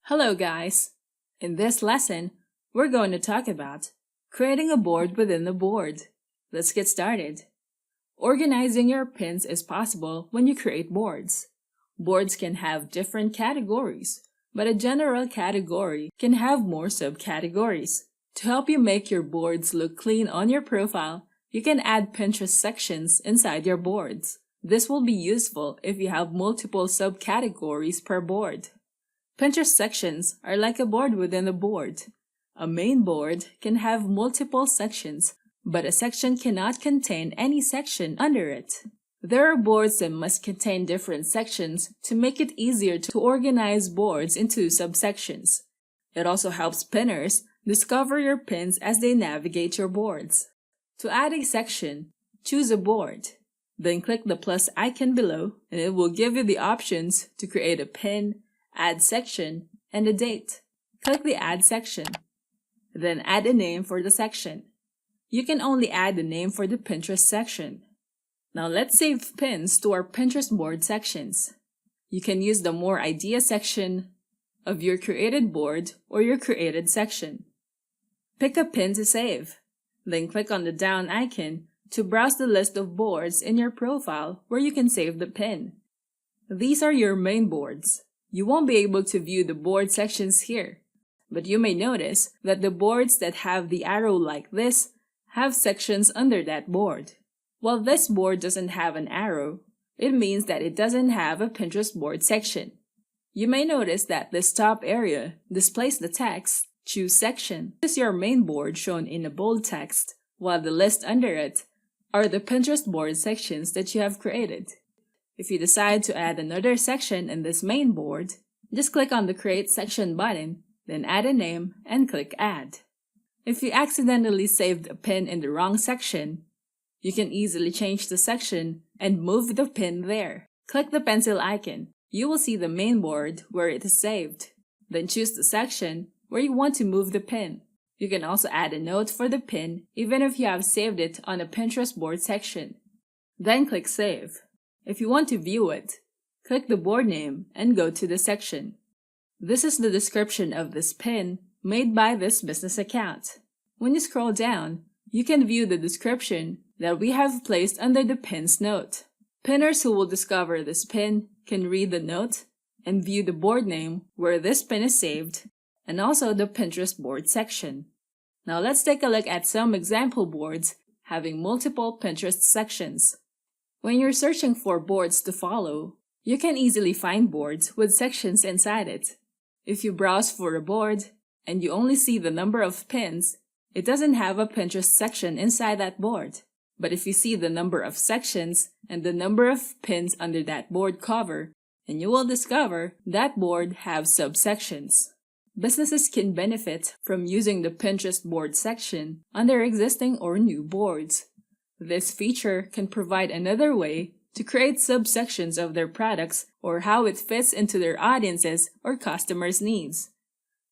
Hello guys! In this lesson, we're going to talk about creating a board within a board. Let's get started. Organizing your pins is possible when you create boards. Boards can have different categories, but a general category can have more subcategories. To help you make your boards look clean on your profile, you can add Pinterest sections inside your boards. This will be useful if you have multiple subcategories per board. Pinterest sections are like a board within a board. A main board can have multiple sections, but a section cannot contain any section under it. There are boards that must contain different sections to make it easier to organize boards into subsections. It also helps pinners discover your pins as they navigate your boards. To add a section, choose a board. Then click the plus icon below and it will give you the options to create a pin, add section, and a date. Click the add section. Then add a name for the section. You can only add the name for the Pinterest section. Now let's save pins to our Pinterest board sections. You can use the More Ideas section of your created board or your created section. Pick a pin to save. Then click on the down icon to browse the list of boards in your profile where you can save the pin. These are your main boards. You won't be able to view the board sections here, but you may notice that the boards that have the arrow like this have sections under that board. While this board doesn't have an arrow, it means that it doesn't have a Pinterest board section. You may notice that this top area displays the text, Choose Section. This is your main board shown in a bold text, while the list under it are the Pinterest board sections that you have created. If you decide to add another section in this main board, just click on the Create Section button, then add a name and click Add. If you accidentally saved a pin in the wrong section, you can easily change the section and move the pin there. Click the pencil icon. You will see the main board where it is saved. Then choose the section where you want to move the pin. You can also add a note for the pin even if you have saved it on a Pinterest board section. Then click Save. If you want to view it, click the board name and go to the section. This is the description of this pin made by this business account. When you scroll down, you can view the description that we have placed under the pin's note. Pinners who will discover this pin can read the note and view the board name where this pin is saved and also the Pinterest board section. Now let's take a look at some example boards having multiple Pinterest sections. When you're searching for boards to follow, you can easily find boards with sections inside it. If you browse for a board and you only see the number of pins, it doesn't have a Pinterest section inside that board. But if you see the number of sections and the number of pins under that board cover, then you will discover that board has subsections. Businesses can benefit from using the Pinterest board section on their existing or new boards. This feature can provide another way to create subsections of their products or how it fits into their audiences or customers' needs.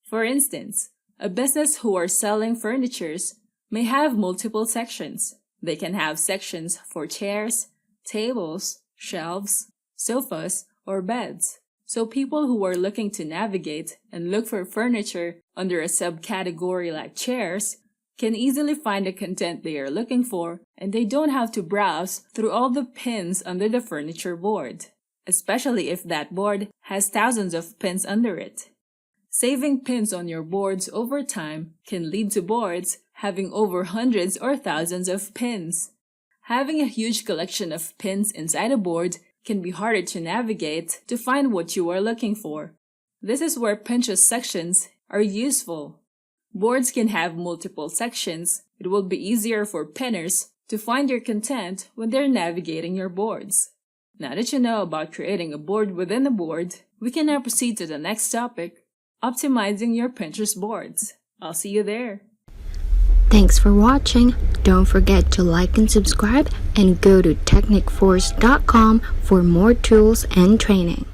For instance, a business who are selling furnitures may have multiple sections. They can have sections for chairs, tables, shelves, sofas, or beds. So people who are looking to navigate and look for furniture under a subcategory like chairs can easily find the content they are looking for, and they don't have to browse through all the pins under the furniture board, especially if that board has thousands of pins under it. Saving pins on your boards over time can lead to boards having over hundreds or thousands of pins. Having a huge collection of pins inside a board can be harder to navigate to find what you are looking for. This is where Pinterest sections are useful. Boards can have multiple sections. It will be easier for pinners to find your content when they're navigating your boards. Now that you know about creating a board within a board, we can now proceed to the next topic, optimizing your Pinterest boards. I'll see you there. Thanks for watching. Don't forget to like and subscribe and go to technicforce.com for more tools and training.